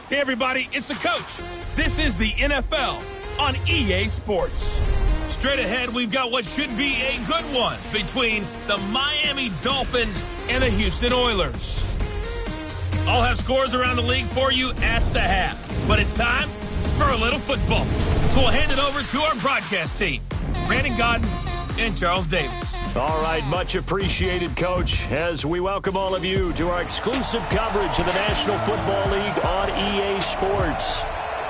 Hey, everybody, it's the coach. This is the NFL on EA Sports. Straight ahead, we've got what should be a good one between the Miami Dolphins and the Houston Oilers. I'll have scores around the league for you at the half. But it's time for a little football. So we'll hand it over to our broadcast team, Brandon Godden and Charles Davis. All right, much appreciated, Coach, as we welcome all of you to our exclusive coverage of the National Football League on EA Sports.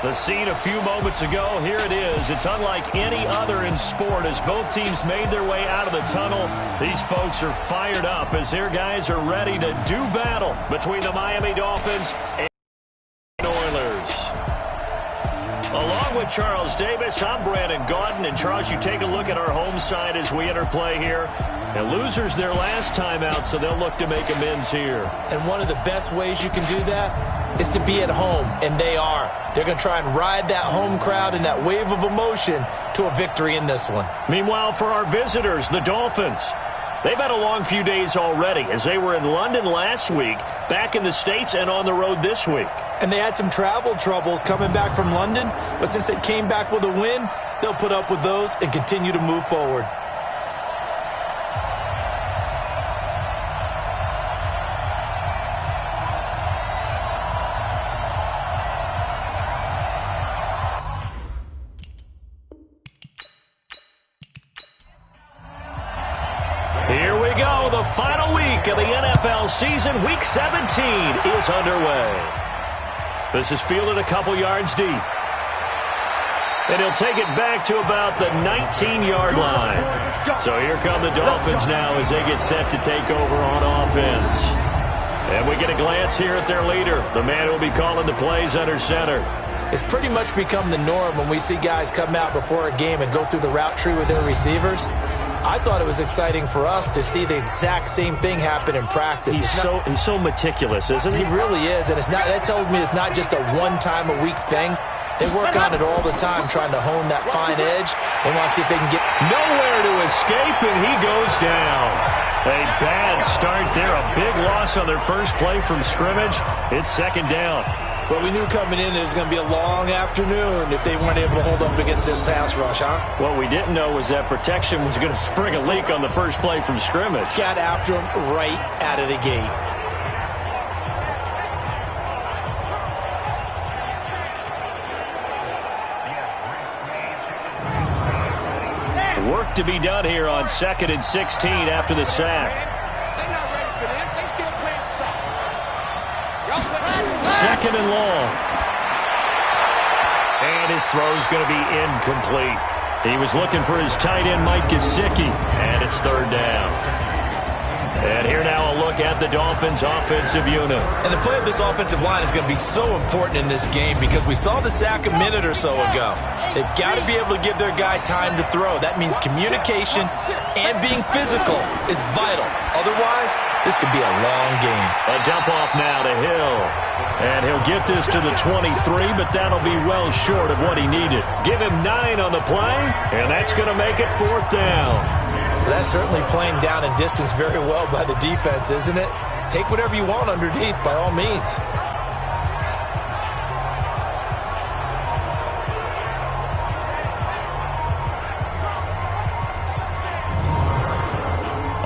The scene a few moments ago, here it is. It's unlike any other in sport as both teams made their way out of the tunnel. These folks are fired up as their guys are ready to do battle between the Miami Dolphins and Oilers. Along with Charles Davis, I'm Brandon Godden. And Charles, you take a look at our home side as we interplay here. And losers their last time out, so they'll look to make amends here. And one of the best ways you can do that is to be at home, and they are. They're going to try and ride that home crowd and that wave of emotion to a victory in this one. Meanwhile, for our visitors, the Dolphins, they've had a long few days already as they were in London last week, back in the States, and on the road this week. And they had some travel troubles coming back from London, but since they came back with a win, they'll put up with those and continue to move forward. Here we go. The final week of the NFL season. Week 17 is underway. This is fielded a couple yards deep. And he'll take it back to about the 19-yard line. So here come the Dolphins now as they get set to take over on offense. And we get a glance here at their leader, the man who will be calling the plays under center. It's pretty much become the norm when we see guys come out before a game and go through the route tree with their receivers. I thought it was exciting for us to see the exact same thing happen in practice. He's so meticulous, isn't he? He really is, and that tells me it's not just a one-time-a-week thing. They work on it all the time, trying to hone that fine edge. They want to see if they can get nowhere to escape, and he goes down. A bad start there, a big loss on their first play from scrimmage. It's second down. But we knew coming in it was going to be a long afternoon if they weren't able to hold up against this pass rush, huh? What we didn't know was that protection was going to spring a leak on the first play from scrimmage. Got after him right out of the gate. Work to be done here on 2nd and 16 after the sack. They're not ready for this. They still playing soft. Second and long. And his throw's going to be incomplete. He was looking for his tight end, Mike Gesicki, and it's third down. And here now a look at the Dolphins' offensive unit. And the play of this offensive line is going to be so important in this game because we saw the sack a minute or so ago. They've got to be able to give their guy time to throw. That means communication and being physical is vital. Otherwise, this could be a long game. A dump off now to Hill. And he'll get this to the 23, but that'll be well short of what he needed. Give him 9 on the play, and that's going to make it fourth down. That's certainly playing down in distance very well by the defense, isn't it? Take whatever you want underneath, by all means.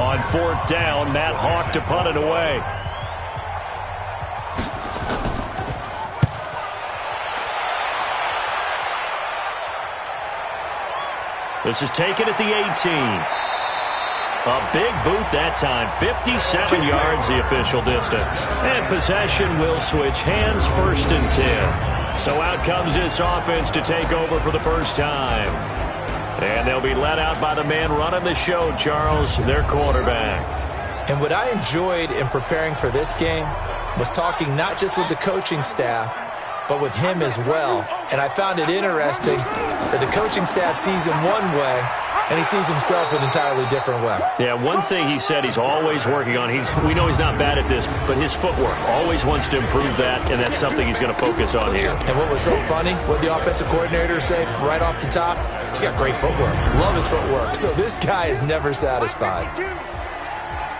On fourth down, Matt Hawk to punt it away. This is taken at the 18. A big boot that time. 57 yards the official distance. And possession will switch hands, 1st and 10. So out comes this offense to take over for the first time. And they'll be let out by the man running the show, Charles, their quarterback. And what I enjoyed in preparing for this game was talking not just with the coaching staff, but with him as well. And I found it interesting that the coaching staff sees him one way, and he sees himself an entirely different way. Yeah, one thing he said he's always working on, we know he's not bad at this, but his footwork, always wants to improve that, and that's something he's going to focus on here. And what was so funny, what the offensive coordinator said right off the top, he's got great footwork. Love his footwork. So this guy is never satisfied.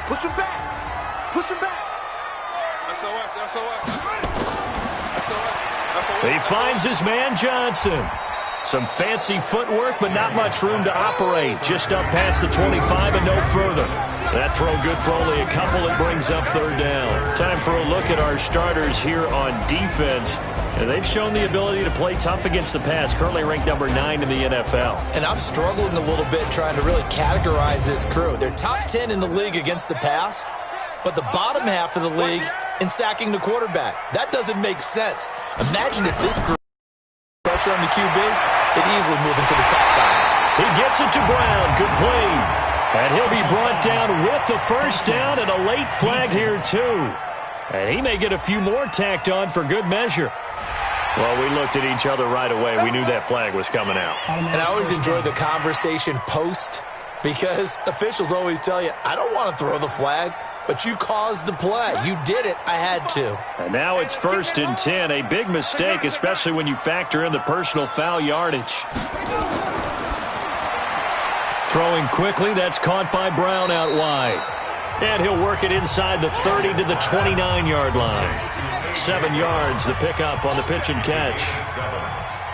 Push him back. Push him back. SOS, SOS. SOS. He finds his man Johnson. Some fancy footwork, but not much room to operate. Just up past the 25 and no further. That throw good for only a couple. It brings up third down. Time for a look at our starters here on defense. And they've shown the ability to play tough against the pass, currently ranked number 9 in the NFL. And I'm struggling a little bit trying to really categorize this crew. They're top 10 in the league against the pass, but the bottom half of the league in sacking the quarterback. That doesn't make sense. Imagine if this group pressure on the QB, they'd easily move into the top 5. He gets it to Brown. Good play. And he'll be brought down with the first down and a late flag here, too. And he may get a few more tacked on for good measure. Well, we looked at each other right away. We knew that flag was coming out. And I always enjoy the conversation post because officials always tell you, I don't want to throw the flag, but you caused the play. You did it. I had to. And now it's 1st and 10. A big mistake, especially when you factor in the personal foul yardage. Throwing quickly, that's caught by Brown out wide. And he'll work it inside the 30 to the 29-yard line. 7 yards, the pickup on the pitch and catch.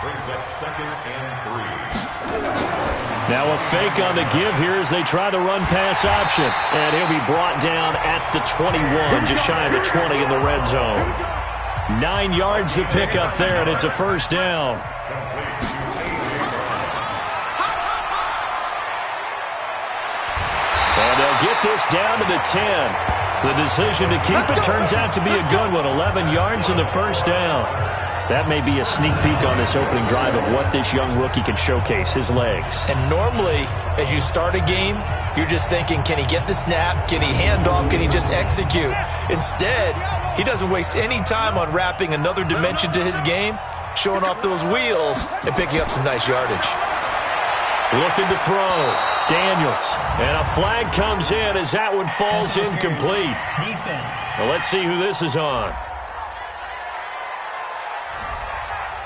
Brings up 2nd and 3. Now a fake on the give here as they try the run-pass option. And he'll be brought down at the 21, just shy of the 20 in the red zone. 9 yards the pickup there, and it's a first down. And they'll get this down to the 10. The decision to keep it turns out to be a good one. 11 yards and the first down. That may be a sneak peek on this opening drive of what this young rookie can showcase, his legs. And normally, as you start a game, you're just thinking, can he get the snap? Can he hand off? Can he just execute? Instead, he doesn't waste any time on wrapping another dimension to his game, showing off those wheels, and picking up some nice yardage. Looking to throw. Daniels. And a flag comes in as that one falls incomplete. Defense. Well, let's see who this is on.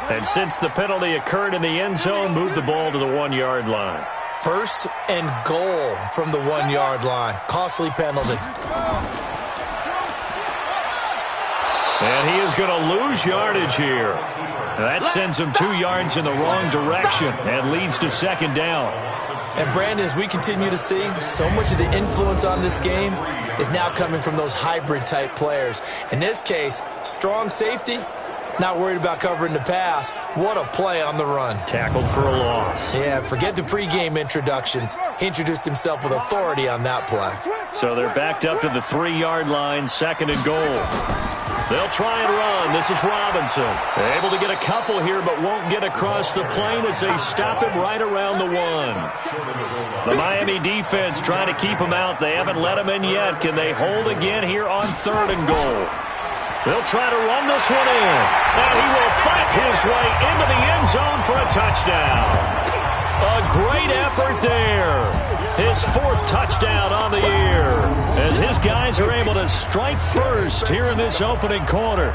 And since the penalty occurred in the end zone, move the ball to the 1-yard line. 1st and goal from the 1-yard line. Costly penalty. And he is going to lose yardage here. That sends him 2 yards in the wrong direction and leads to 2nd down. And Brandon, as we continue to see, so much of the influence on this game is now coming from those hybrid-type players. In this case, strong safety, not worried about covering the pass. What a play on the run. Tackled for a loss. Yeah, forget the pregame introductions. He introduced himself with authority on that play. So they're backed up to the 3-yard line, 2nd and goal. They'll try and run. This is Robinson. They're able to get a couple here, but won't get across the plane as they stop him right around the 1. The Miami defense trying to keep him out. They haven't let him in yet. Can they hold again here on 3rd and goal? They'll try to run this one in. And he will fight his way into the end zone for a touchdown. A great effort there. His 4th touchdown on the year as his guys are able to strike first here in this opening quarter.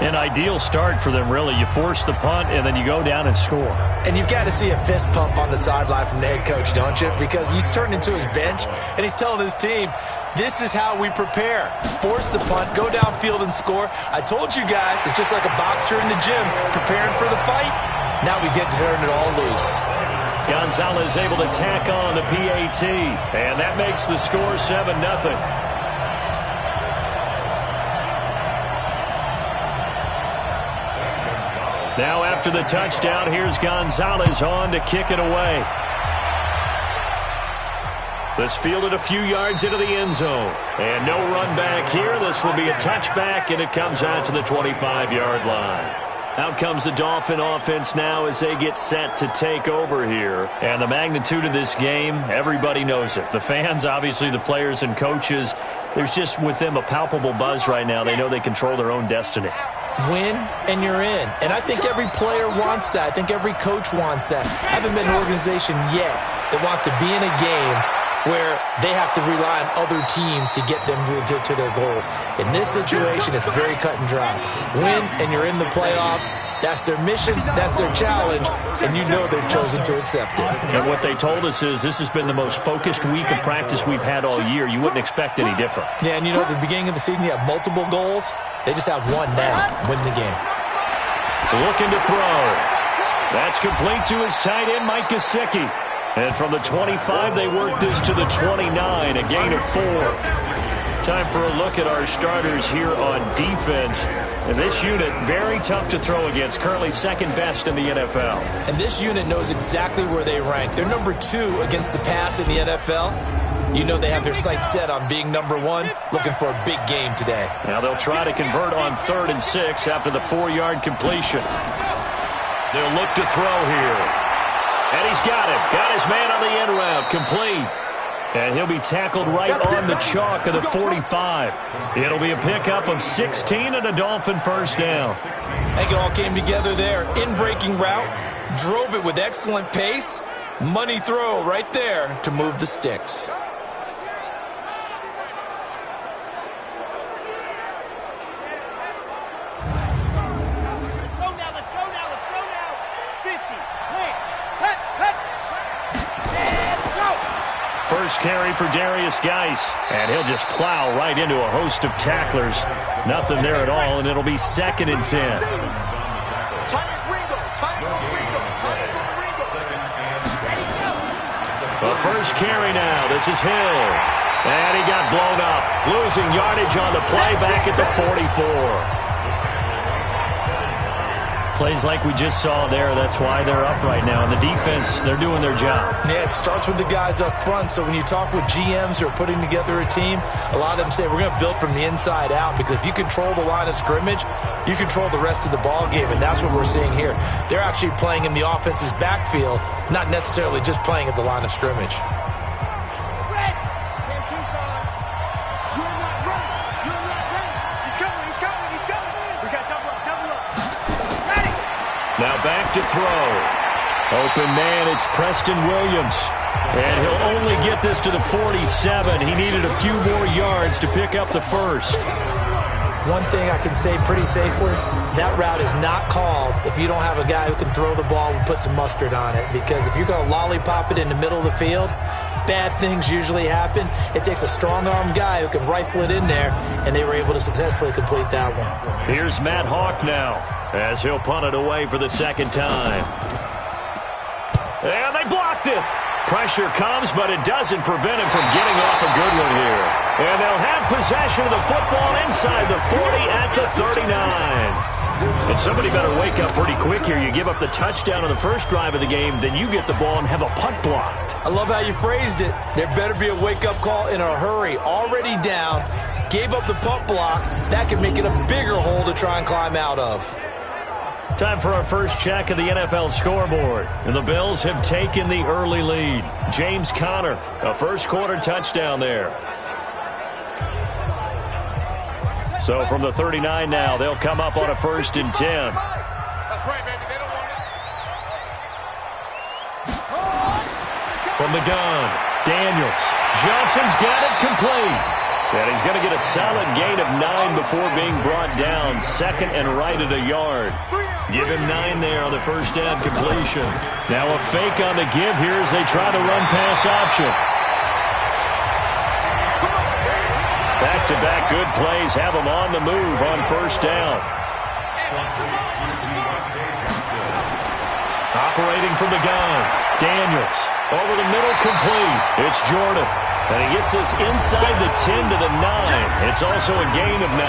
An ideal start for them, really. You force the punt, and then you go down and score. And you've got to see a fist pump on the sideline from the head coach, don't you? Because he's turned into his bench, and he's telling his team, this is how we prepare. Force the punt, go downfield and score. I told you guys, it's just like a boxer in the gym preparing for the fight. Now we get to turn it all loose. Gonzalez able to tack on the PAT, and that makes the score 7-0. Now after the touchdown, here's Gonzalez on to kick it away. This fielded a few yards into the end zone. And no run back here. This will be a touchback, and it comes out to the 25-yard line. Out comes the Dolphin offense now as they get set to take over here. And the magnitude of this game, everybody knows it. The fans, obviously the players and coaches, there's just with them a palpable buzz right now. They know they control their own destiny. Win, and you're in. And I think every player wants that. I think every coach wants that. I haven't been an organization yet that wants to be in a game where they have to rely on other teams to get them to their goals. In this situation, it's very cut and dry. Win, and you're in the playoffs. That's their mission. That's their challenge. And you know they've chosen to accept it. And what they told us is this has been the most focused week of practice we've had all year. You wouldn't expect any different. Yeah, and you know, at the beginning of the season, you have multiple goals. They just have one now. Win the game. Looking to throw. That's complete to his tight end, Mike Gesicki. And from the 25, they work this to the 29, a gain of 4. Time for a look at our starters here on defense. And this unit, very tough to throw against, currently second best in the NFL. And this unit knows exactly where they rank. They're number 2 against the pass in the NFL. You know they have their sights set on being number 1, looking for a big game today. Now they'll try to convert on 3rd and 6 after the 4-yard completion. They'll look to throw here. And he's got it. Got his man on the end route. Complete. And he'll be tackled right on the chalk of the 45. It'll be a pickup of 16 and a Dolphin first down. I think it all came together there. In-breaking route. Drove it with excellent pace. Money throw right there to move the sticks. First carry for Darius Geis, and he'll just plow right into a host of tacklers. Nothing there at all, and it'll be 2nd and 10. The first carry now. This is Hill, and he got blown up, losing yardage on the play back at the 44. Plays like we just saw there, that's why they're up right now. And the defense, they're doing their job. Yeah, it starts with the guys up front. So when you talk with GMs who are putting together a team, a lot of them say we're going to build from the inside out, because if you control the line of scrimmage, you control the rest of the ball game, and that's what we're seeing here. They're actually playing in the offense's backfield, not necessarily just playing at the line of scrimmage. Now back to throw. Open man, it's Preston Williams. And he'll only get this to the 47. He needed a few more yards to pick up the first. One thing I can say pretty safely, that route is not called if you don't have a guy who can throw the ball and put some mustard on it. Because if you're going to lollipop it in the middle of the field, bad things usually happen. It takes a strong-armed guy who can rifle it in there, and they were able to successfully complete that one. Here's Matt Hawk now, as he'll punt it away for the 2nd time. And they blocked it. Pressure comes, but it doesn't prevent him from getting off a good one here. And they'll have possession of the football inside the 40 at the 39. And somebody better wake up pretty quick here. You give up the touchdown on the first drive of the game, then you get the ball and have a punt blocked. I love how you phrased it. There better be a wake-up call in a hurry. Already down, gave up the punt block. That could make it a bigger hole to try and climb out of. Time for our first check of the NFL scoreboard. And the Bills have taken the early lead. James Conner, a first-quarter touchdown there. So from the 39 now, they'll come up on a 1st and 10. That's right, baby. They don't want it. From the gun, Daniels. Johnson's got it complete. And he's going to get a solid gain of 9 before being brought down. 2nd and right at a yard. Give him 9 there on the first down completion. Now a fake on the give here as they try to run pass option. Back-to-back good plays have them on the move on first down. Operating from the gun, Daniels. Over the middle, complete. It's Jordan. And he gets this inside the 10 to the 9. It's also a gain of 9.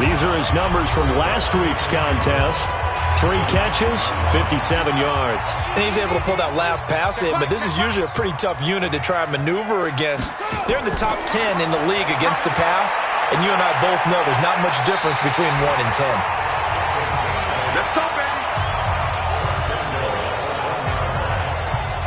These are his numbers from last week's contest. 3 catches, 57 yards. And he's able to pull that last pass in, but this is usually a pretty tough unit to try and maneuver against. They're in the top 10 in the league against the pass, and you and I both know there's not much difference between 1 and 10. Let's go, baby.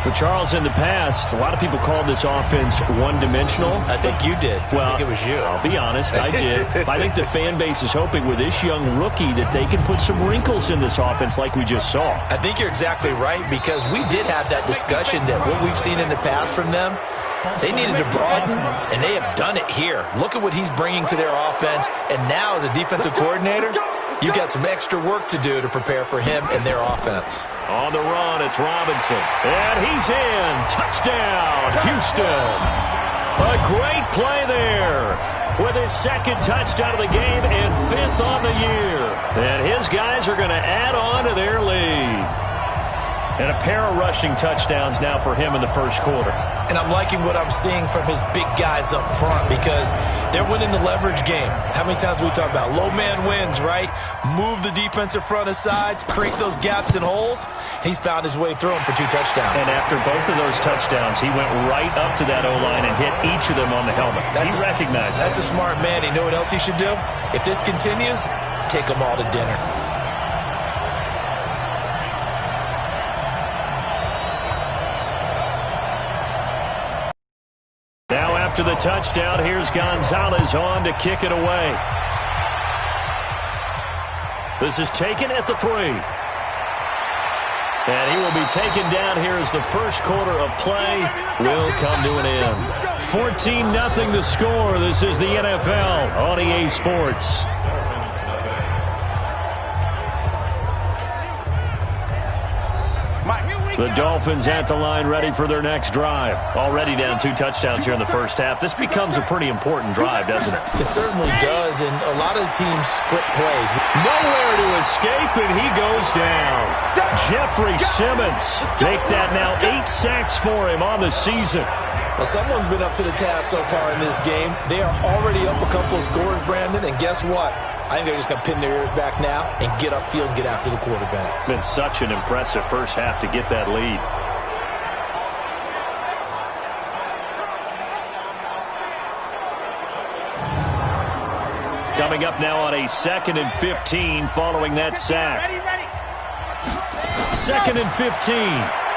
But Charles, in the past, a lot of people called this offense one-dimensional. I think you did. Well, I think it was you. I'll be honest, I did. I think the fan base is hoping with this young rookie that they can put some wrinkles in this offense like we just saw. I think you're exactly right, because we did have that discussion that what we've seen in the past from them, they needed to broaden, and they have done it here. Look at what he's bringing to their offense, and now as a defensive coordinator, you've got some extra work to do to prepare for him and their offense. On the run, it's Robinson. And he's in. Touchdown, Houston. A great play there. with his second touchdown of the game and 5th on the year. And his guys are going to add on to their lead. And a pair of rushing touchdowns now for him in the first quarter. And I'm liking what I'm seeing from his big guys up front because they're winning the leverage game. How many times we talk about low man wins, right? Move the defensive front aside, create those gaps and holes. He's found his way through them for 2 touchdowns. And after both of those touchdowns, he went right up to that O-line and hit each of them on the helmet. He recognized it. That's a smart man. You know what else he should do? If this continues, take them all to dinner. After the touchdown, here's Gonzalez on to kick it away. This is taken at the 3. And he will be taken down here as the first quarter of play will come to an end. 14-0 the score. This is the NFL on EA Sports. The Dolphins at the line ready for their next drive. Already down 2 touchdowns here in the first half. This becomes a pretty important drive, doesn't it? It certainly does, and a lot of the teams script plays. Nowhere to escape, and he goes down. Jeffrey Simmons make that now 8 sacks for him on the season. Well, someone's been up to the task so far in this game. They are already up a couple of scores, Brandon, and guess what? I think they're just going to pin their ears back now and get upfield and get after the quarterback. Been such an impressive first half to get that lead. Coming up now on a 2nd and 15 following that sack. 2nd and 15.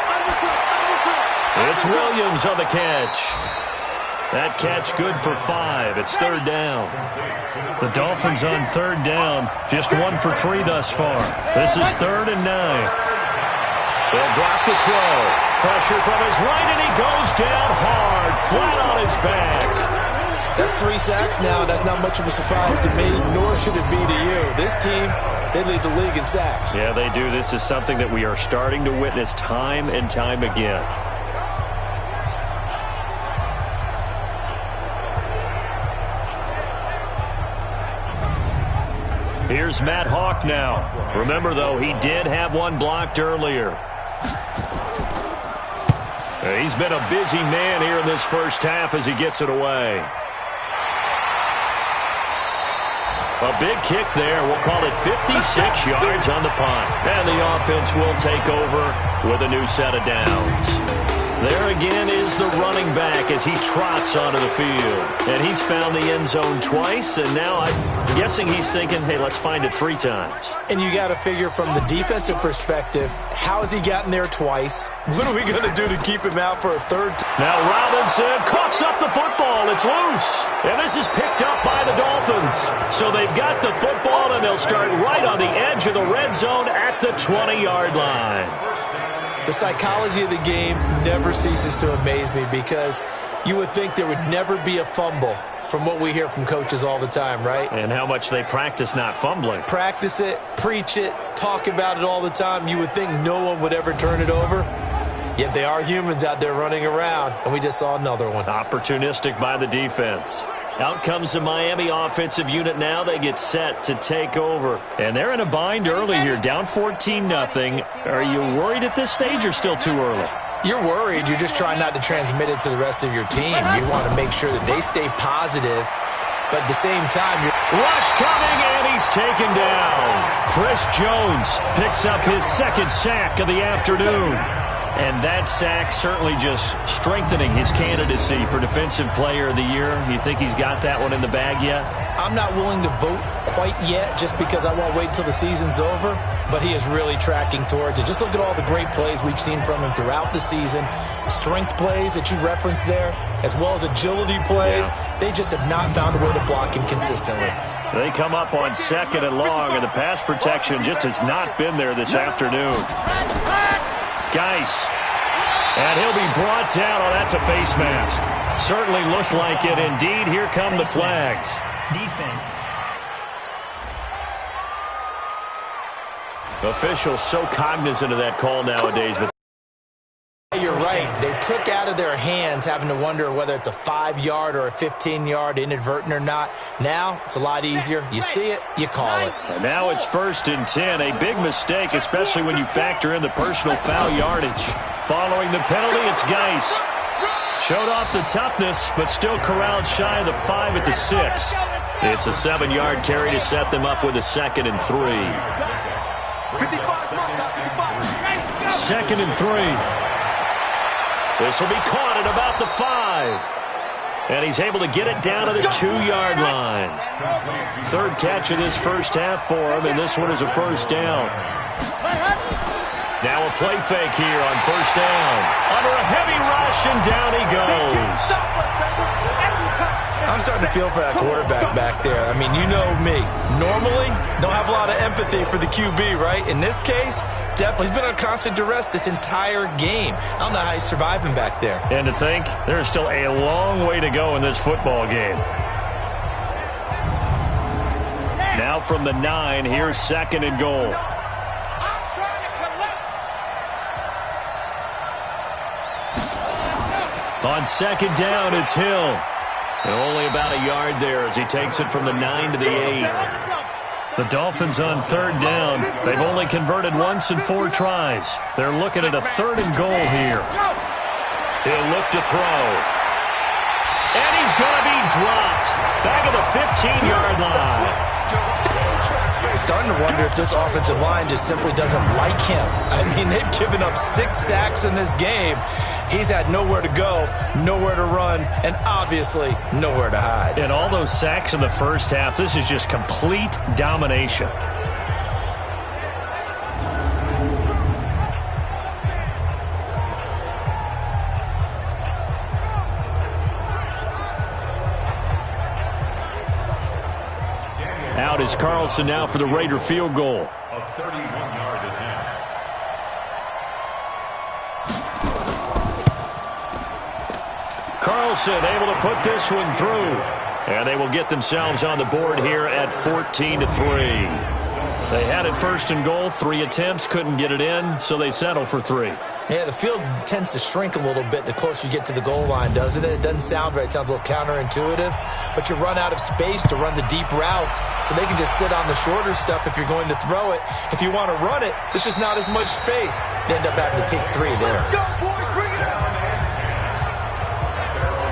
It's Williams on the catch. That catch good for 5. It's 3rd down. The Dolphins on 3rd down. Just 1 for 3 thus far. This is 3rd and 9. They'll drop the throw. Pressure from his right, and he goes down hard, flat on his back. That's 3 sacks now. That's not much of a surprise to me, nor should it be to you. This team, they lead the league in sacks. Yeah, they do. This is something that we are starting to witness time and time again. Here's Matt Hawk now. Remember, though, he did have one blocked earlier. He's been a busy man here in this first half as he gets it away. A big kick there. We'll call it 56 yards on the punt. And the offense will take over with a new set of downs. There again is the running back as he trots onto the field. And he's found the end zone twice, and now I'm guessing he's thinking, hey, let's find it 3 times. And you got to figure from the defensive perspective, how has he gotten there twice? What are we going to do to keep him out for a 3rd time? Now Robinson coughs up the football. It's loose. And this is picked up by the Dolphins. So they've got the football, and they'll start right on the edge of the red zone at the 20-yard line. The psychology of the game never ceases to amaze me because you would think there would never be a fumble from what we hear from coaches all the time, right? And how much they practice not fumbling. Practice it, preach it, talk about it all the time. You would think no one would ever turn it over. Yet they are humans out there running around, and we just saw another one. Opportunistic by the defense. Out comes the Miami offensive unit now. They get set to take over. And they're in a bind early here, down 14-0. Are you worried at this stage or still too early? You're worried. You're just trying not to transmit it to the rest of your team. You want to make sure that they stay positive. But at the same time, you're... Rush coming, and he's taken down. Chris Jones picks up his 2nd sack of the afternoon. And that sack certainly just strengthening his candidacy for Defensive Player of the Year. You think he's got that one in the bag yet? I'm not willing to vote quite yet just because I won't wait until the season's over. But he is really tracking towards it. Just look at all the great plays we've seen from him throughout the season. Strength plays that you referenced there, as well as agility plays. Yeah. They just have not found a way to block him consistently. They come up on 2nd and long, and the pass protection just has not been there this afternoon. Geis. And he'll be brought down. Oh, that's a face mask. Certainly looked like it. Indeed, here come the flags. Defense. Officials so cognizant of that call nowadays, but You're right. They took out of their hands having to wonder whether it's a 5-yard or a 15-yard inadvertent or not. Now it's a lot easier. You see it, you call it. And now it's 1st and 10. A big mistake, especially when you factor in the personal foul yardage. Following the penalty, it's Geis. Showed off the toughness, but still corralled shy of the 5 at the 6. It's a 7-yard carry to set them up with a 2nd and 3. 2nd and 3. This will be caught at about the 5. And he's able to get it down to the 2-yard line. 3rd catch of this first half for him, and this one is a 1st down. Now a play fake here on 1st down. Under a heavy rush, and down he goes. I'm starting to feel for that quarterback back there. I mean, you know me. Normally, don't have a lot of empathy for the QB, right? In this case, definitely. He's been on constant duress this entire game. I don't know how he's surviving back there. And to think, there's still a long way to go in this football game. Now from the 9, here's 2nd and goal. On 2nd down, it's Hill. And only about a yard there as he takes it from the 9 to the 8. The Dolphins on 3rd down. They've only converted once in 4 tries. They're looking at a 3rd and goal here. He'll look to throw. And he's going to be dropped. Back at the 15-yard line. Starting to wonder if this offensive line just simply doesn't like him. I mean, they've given up 6 sacks in this game. He's had nowhere to go, nowhere to run, and obviously nowhere to hide. And all those sacks in the first half, this is just complete domination. Out is Carlson now for the Raider field goal. A 31-yard attempt. Carlson able to put this one through. And they will get themselves on the board here at 14-3. They had it 1st and goal, 3 attempts, couldn't get it in, so they settle for 3. Yeah, the field tends to shrink a little bit the closer you get to the goal line, doesn't it? It doesn't sound right. It sounds a little counterintuitive. But you run out of space to run the deep routes, so they can just sit on the shorter stuff if you're going to throw it. If you want to run it, there's just not as much space. You end up having to take 3 there.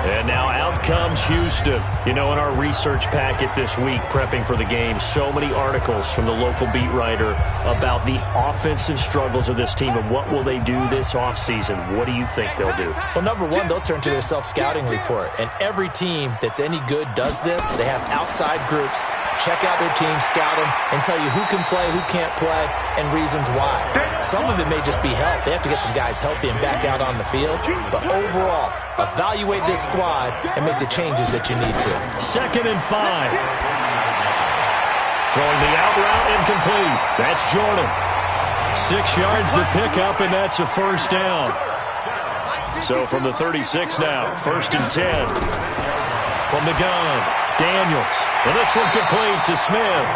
And now out comes Houston. You know, in our research packet this week, prepping for the game, so many articles from the local beat writer about the offensive struggles of this team and what will they do this offseason. What do you think they'll do? Well, number one, they'll turn to their self-scouting report. And every team that's any good does this. They have outside groups. Check out their team, scout them, and tell you who can play, who can't play, and reasons why. Some of it may just be health. They have to get some guys healthy and back out on the field. But overall, evaluate this squad and make the changes that you need to. 2nd and 5. Throwing the out route incomplete. That's Jordan. 6 yards the pickup, and that's a 1st down. So from the 36 now, 1st and 10. From the gun, Daniels. And this one complete to Smith.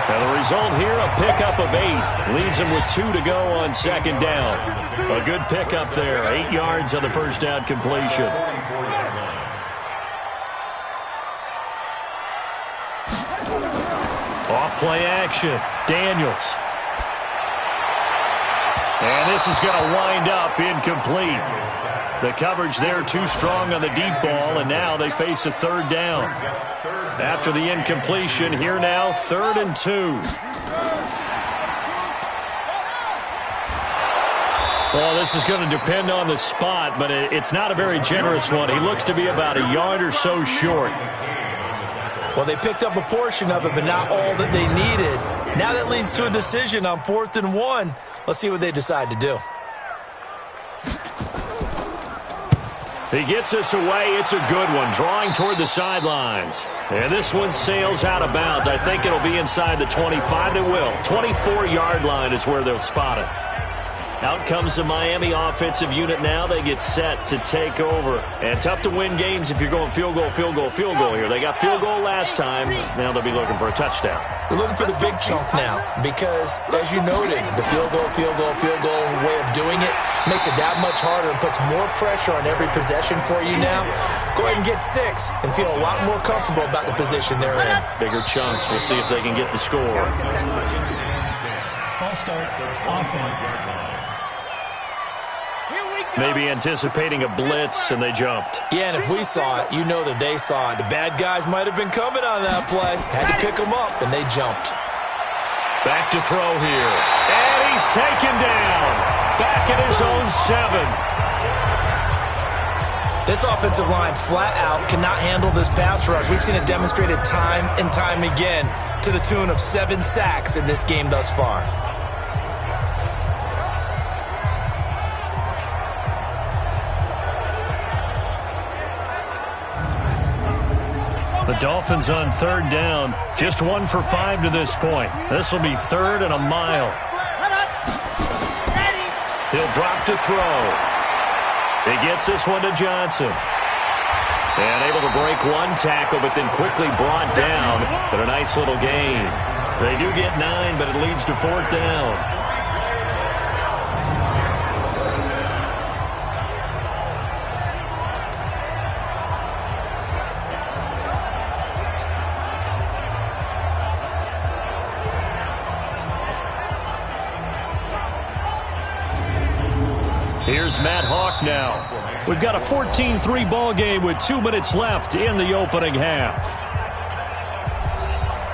Now the result here, a pickup of 8. Leaves him with 2 to go on 2nd down. A good pickup there. 8 yards on the 1st down completion. Off play action. Daniels. And this is going to wind up incomplete. The coverage there too strong on the deep ball, and now they face a 3rd down. After the incompletion, here now, 3rd and 2. Well, this is going to depend on the spot, but it's not a very generous one. He looks to be about a yard or so short. Well, they picked up a portion of it, but not all that they needed. Now that leads to a decision on 4th and 1. Let's see what they decide to do. He gets us away. It's a good one, drawing toward the sidelines. And this one sails out of bounds. I think it'll be inside the 25. It will. 24-yard line is where they'll spot it. Out comes the Miami offensive unit now. They get set to take over. And tough to win games if you're going field goal, field goal, field goal here. They got field goal last time. Now they'll be looking for a touchdown. They're looking for the big chunk now because, as you noted, the field goal way of doing it makes it that much harder and puts more pressure on every possession for you now. Go ahead and get 6 and feel a lot more comfortable about the position they're in. Bigger chunks. We'll see if they can get the score. False start, offense. Maybe anticipating a blitz, and they jumped. Yeah, and if we saw it, you know that they saw it. The bad guys might have been coming on that play. Had to pick them up, and they jumped. Back to throw here. And he's taken down. Back at his own 7. This offensive line flat out cannot handle this pass rush. We've seen it demonstrated time and time again to the tune of 7 sacks in this game thus far. The Dolphins on 3rd down. Just 1 for 5 to this point. This will be 3rd and a mile. He'll drop to throw. He gets this one to Johnson. And able to break 1 tackle, but then quickly brought down. But a nice little gain. They do get 9, but it leads to 4th down. Here's Matt Hawk now. We've got a 14-3 ball game with 2 minutes left in the opening half.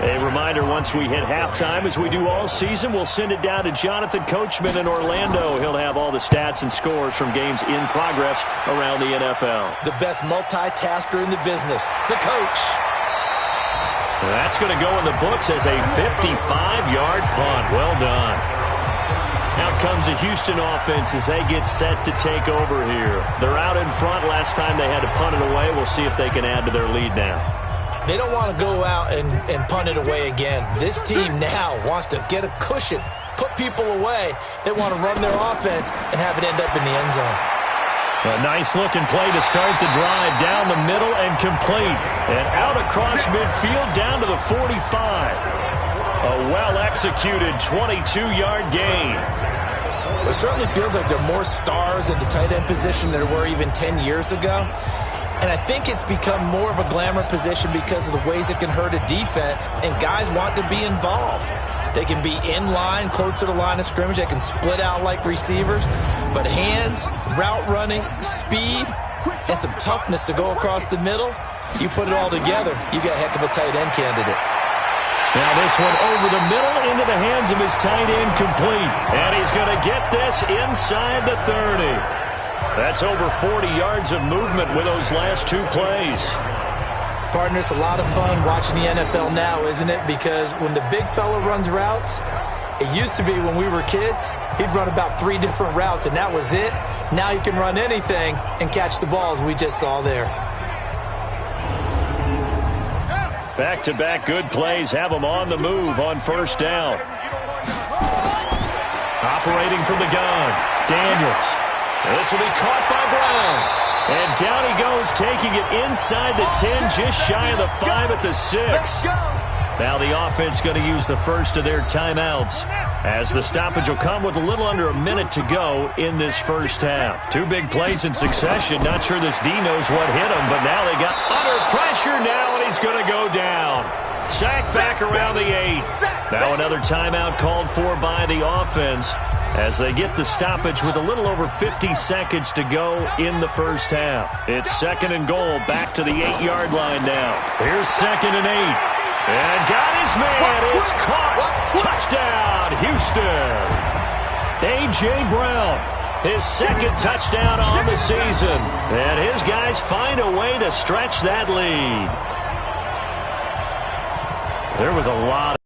A reminder, once we hit halftime, as we do all season, we'll send it down to Jonathan Coachman in Orlando. He'll have all the stats and scores from games in progress around the NFL. The best multitasker in the business, the coach. That's going to go in the books as a 55-yard punt. Well done. Out comes the Houston offense as they get set to take over here. They're out in front. Last time they had to punt it away. We'll see if they can add to their lead now. They don't want to go out and punt it away again. This team now wants to get a cushion, put people away. They want to run their offense and have it end up in the end zone. A nice-looking play to start the drive. Down the middle and complete. And out across midfield down to the 45. A well-executed 22-yard gain. It certainly feels like there are more stars at the tight end position than there were even 10 years ago. And I think it's become more of a glamour position because of the ways it can hurt a defense, and guys want to be involved. They can be in line, close to the line of scrimmage. They can split out like receivers. But hands, route running, speed, and some toughness to go across the middle, you put it all together, you got a heck of a tight end candidate. Now this one over the middle into the hands of his tight end, complete. And he's going to get this inside the 30. That's over 40 yards of movement with those last 2 plays. Partner, it's a lot of fun watching the NFL now, isn't it? Because when the big fella runs routes, it used to be when we were kids, he'd run about 3 different routes, and that was it. Now you can run anything and catch the balls we just saw there. Back-to-back good plays have them on the move on 1st down. Operating from the gun, Daniels. This will be caught by Brown. And down he goes, taking it inside the 10, just shy of the 5 at the 6. Now the offense going to use the first of their timeouts, as the stoppage will come with a little under a minute to go in this first half. 2 big plays in succession. Not sure this D knows what hit him, but now they got under pressure now, and he's going to go down. Sacked back around the 8. Now another timeout called for by the offense, as they get the stoppage with a little over 50 seconds to go in the first half. It's 2nd and goal, back to the 8-yard line now. Here's 2nd and 8. And got his man. It's caught. Touchdown, Houston. A.J. Brown, his 2nd touchdown on the season. And his guys find a way to stretch that lead. There was a lot of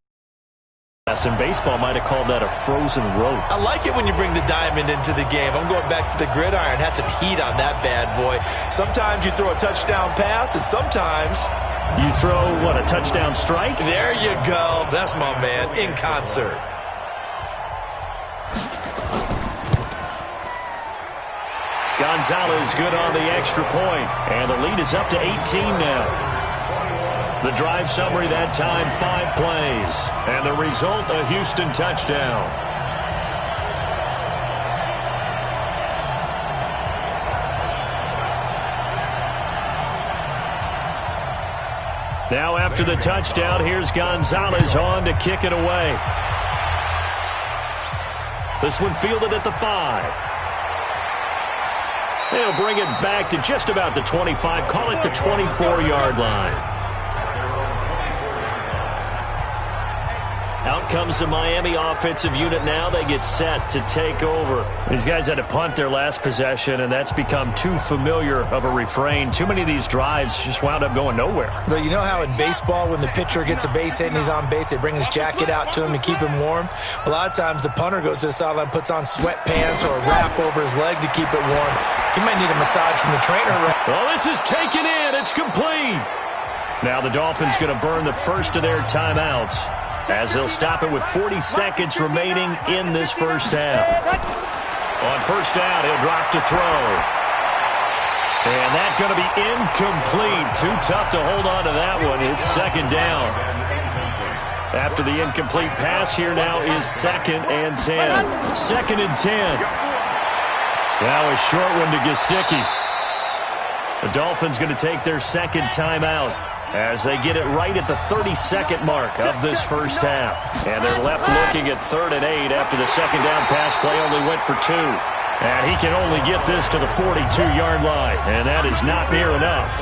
and baseball might have called that a frozen rope. I like it when you bring the diamond into the game. I'm going back to the gridiron. Had some heat on that bad boy. Sometimes you throw a touchdown pass, and sometimes you throw, what, a touchdown strike? There you go. That's my man, in concert. Gonzalez good on the extra point. And the lead is up to 18 now. The drive summary that time, 5 plays. And the result, a Houston touchdown. Now after the touchdown, here's Gonzalez on to kick it away. This one fielded at the 5. They'll bring it back to just about the 25, call it the 24-yard line. Out comes the Miami offensive unit now. They get set to take over. These guys had to punt their last possession, and that's become too familiar of a refrain. Too many of these drives just wound up going nowhere. But you know how in baseball, when the pitcher gets a base hit and he's on base, they bring his jacket out to him to keep him warm? A lot of times the punter goes to the sideline, puts on sweatpants or a wrap over his leg to keep it warm. He might need a massage from the trainer. Well, this is taken in. It's complete. Now the Dolphins going to burn the first of their timeouts, as they'll stop it with 40 seconds remaining in this first half. On first down, he'll drop to throw. And that's going to be incomplete. Too tough to hold on to that one. It's second down. After the incomplete pass, here now is 2nd and 10. 2nd and 10. Now a short one to Gesicki. The Dolphins going to take their second timeout as they get it right at the 32nd mark of this first half. And they're left looking at 3rd and 8 after the second down pass play only went for 2. And he can only get this to the 42-yard line, and that is not near enough.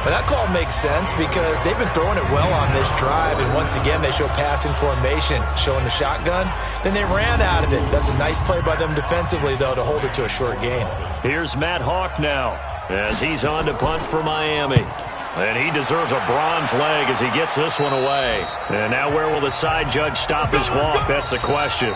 But that call makes sense because they've been throwing it well on this drive, and once again they show passing formation, showing the shotgun. Then they ran out of it. That's a nice play by them defensively, though, to hold it to a short game. Here's Matt Hawk now as he's on to punt for Miami. And he deserves a bronze leg as he gets this one away. And now where will the side judge stop his walk? That's the question.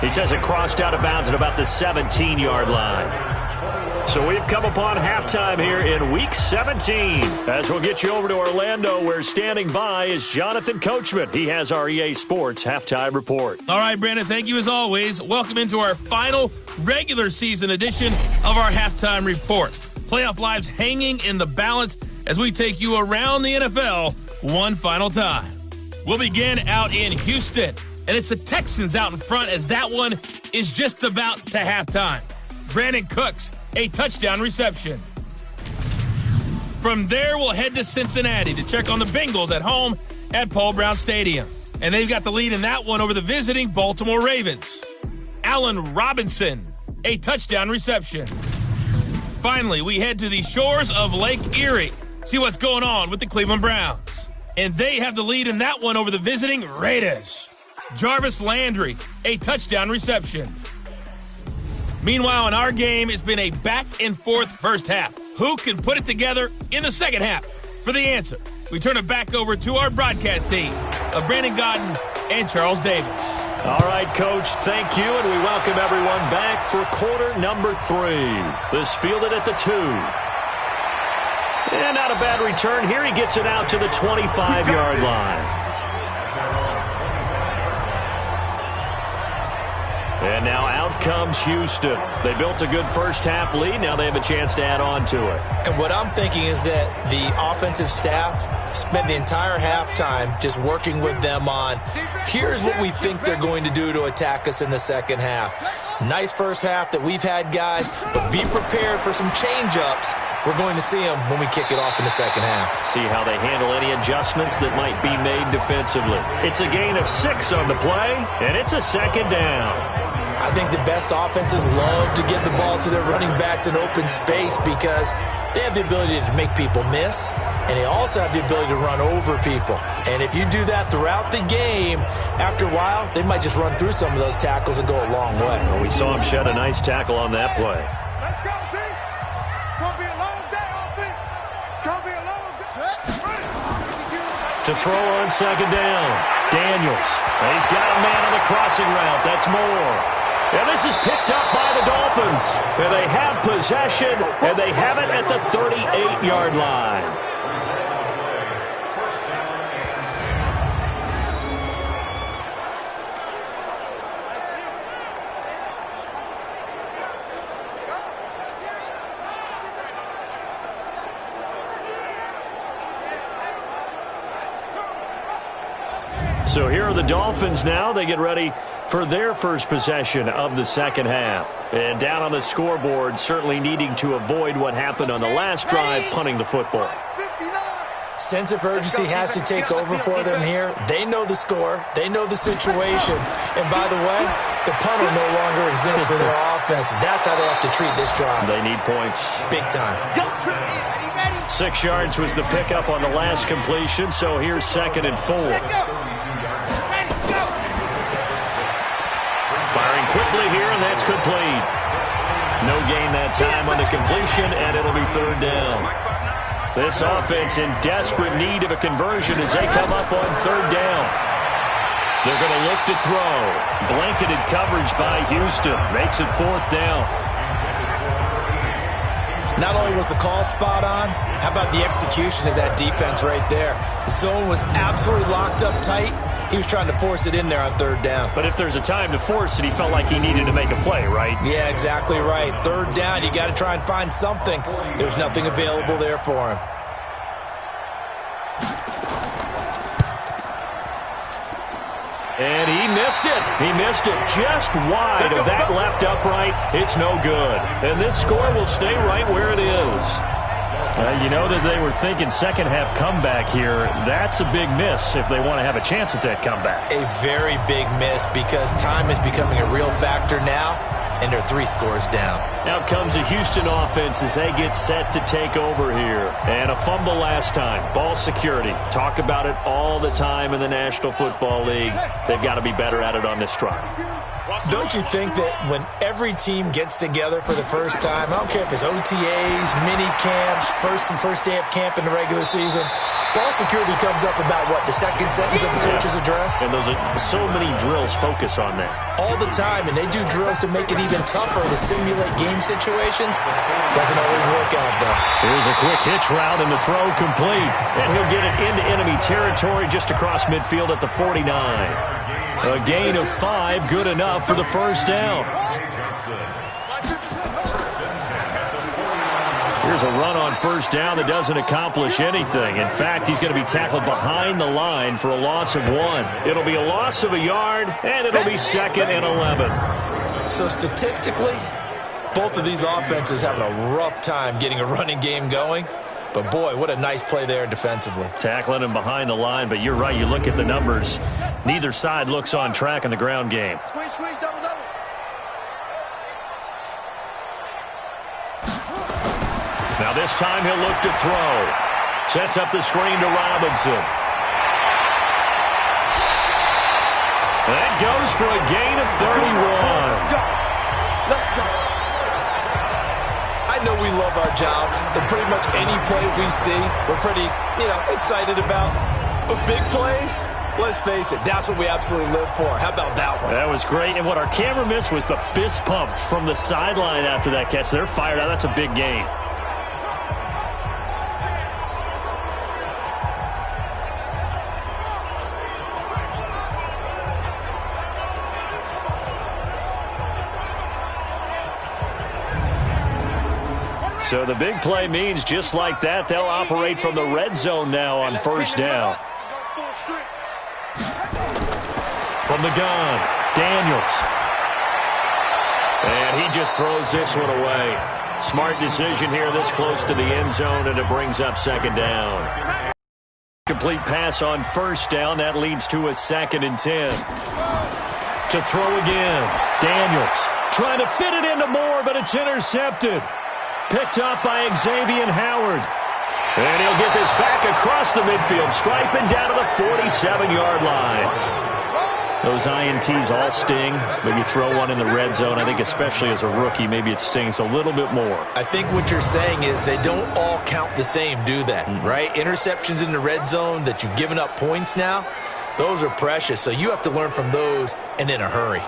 He says it crossed out of bounds at about the 17-yard line. So we've come upon halftime here in Week 17. As we'll get you over to Orlando, where standing by is Jonathan Coachman. He has our EA Sports Halftime Report. All right, Brandon, thank you as always. Welcome into our final regular season edition of our Halftime Report. Playoff lives hanging in the balance as we take you around the NFL one final time. We'll begin out in Houston, and it's the Texans out in front as that one is just about to halftime. Brandon Cooks, a touchdown reception. From there, we'll head to Cincinnati to check on the Bengals at home at Paul Brown Stadium. And they've got the lead in that one over the visiting Baltimore Ravens. Allen Robinson, a touchdown reception. Finally, we head to the shores of Lake Erie. See what's going on with the Cleveland Browns. And they have the lead in that one over the visiting Raiders. Jarvis Landry, a touchdown reception. Meanwhile, in our game, it's been a back-and-forth first half. Who can put it together in the second half? For the answer, we turn it back over to our broadcast team of Brandon Godden and Charles Davis. All right, Coach, thank you, and we welcome everyone back for quarter number 3. This fielded at the 2. And not a bad return here. He gets it out to the 25-yard line. And now out comes Houston. They built a good first half lead. Now they have a chance to add on to it. And what I'm thinking is that the offensive staff spent the entire halftime just working with them on, here's what we think they're going to do to attack us in the second half. Nice first half that we've had, guys, but be prepared for some change-ups. We're going to see them when we kick it off in the second half. See how they handle any adjustments that might be made defensively. It's a gain of 6 on the play, and it's a second down. I think the best offenses love to give the ball to their running backs in open space because they have the ability to make people miss, and they also have the ability to run over people. And if you do that throughout the game, after a while, they might just run through some of those tackles and go a long way. Well, we saw him shed a nice tackle on that play. Let's go, team. It's going to be a long day, offense. It's going to be a long day. To throw on second down, Daniels. He's got a man on the crossing route. That's Moore. And this is picked up by the Dolphins. And they have possession, and they have it at the 38-yard line. So here are the Dolphins now. They get ready for their first possession of the second half. And down on the scoreboard, certainly needing to avoid what happened on the last drive, punting the football. Sense of urgency has to take over for them here. They know the score. They know the situation. And by the way, the punter no longer exists for their offense. That's how they have to treat this drive. They need points. Big time. 6 yards was the pickup on the last completion, so here's 2nd and 4. Firing quickly here, and that's complete. No gain that time on the completion, and it'll be 3rd down. This offense in desperate need of a conversion as they come up on 3rd down. They're going to look to throw. Blanketed coverage by Houston. Makes it 4th down. Not only was the call spot on, how about the execution of that defense right there? The zone was absolutely locked up tight. He was trying to force it in there on 3rd down. But if there's a time to force it, he felt like he needed to make a play, right? Yeah, exactly right. 3rd down, you got to try and find something. There's nothing available there for him. And he missed it. He missed it just wide of that left upright. It's no good. And this score will stay right where it is. You know that they were thinking second half comeback here. That's a big miss if they want to have a chance at that comeback. A very big miss because time is becoming a real factor now, and they're 3 scores down. Out comes the Houston offense as they get set to take over here. And a fumble last time. Ball security. Talk about it all the time in the National Football League. They've got to be better at it on this drive. Don't you think that when every team gets together for the first time, I don't care if it's OTAs, mini camps, first day of camp in the regular season, ball security comes up about what, the second sentence of the coach's address? And those are so many drills focus on that. All the time, and they do drills to make it even tougher to simulate game situations. Doesn't always work out, though. Here's a quick hitch route, and the throw complete. And he'll get it into enemy territory just across midfield at the 49. A gain of 5, good enough for the first down. Here's a run on first down that doesn't accomplish anything. In fact, he's going to be tackled behind the line for a loss of 1. It'll be a loss of a yard, and it'll be 2nd and 11. So statistically, both of these offenses having a rough time getting a running game going. But, boy, what a nice play there defensively. Tackling him behind the line, but you're right. You look at the numbers. Neither side looks on track in the ground game. Squeeze, squeeze, double, double. Now this time he'll look to throw. Sets up the screen to Robinson. That goes for a gain of 31. Let's go. I know we love our jobs, and pretty much any play we see, we're pretty, excited about. But big plays, let's face it, that's what we absolutely live for. How about that one? That was great, and what our camera missed was the fist pump from the sideline after that catch. They're fired out. That's a big gain. So the big play means just like that, they'll operate from the red zone now on first down. From the gun, Daniels. And he just throws this one away. Smart decision here this close to the end zone, and it brings up 2nd down. Complete pass on first down. That leads to a 2nd and 10. To throw again, Daniels. Trying to fit it into Moore, but it's intercepted. Picked up by Xavier Howard. And he'll get this back across the midfield stripe and down to the 47-yard line. Those INTs all sting, but you throw one in the red zone, I think especially as a rookie, maybe it stings a little bit more. I think what you're saying is they don't all count the same, do they? Right? Interceptions in the red zone that you've given up points now, those are precious. So you have to learn from those and in a hurry.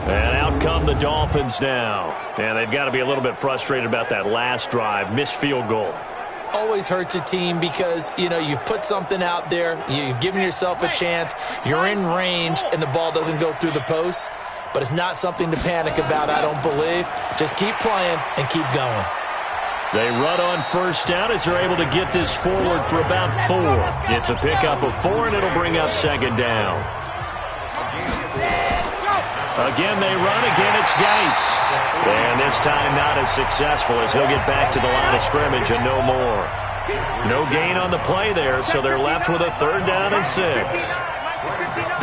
And out come the Dolphins now. And they've got to be a little bit frustrated about that last drive. Missed field goal. Always hurts a team because, you've put something out there. You've given yourself a chance. You're in range, and the ball doesn't go through the post. but it's not something to panic about, I don't believe. Just keep playing and keep going. They run on first down as they're able to get this forward for about 4. It's a pickup of 4, and it'll bring up second down. Again, they run. Again, it's Geis. And this time not as successful as he'll get back to the line of scrimmage and no more. No gain on the play there, so they're left with a 3rd down and 6.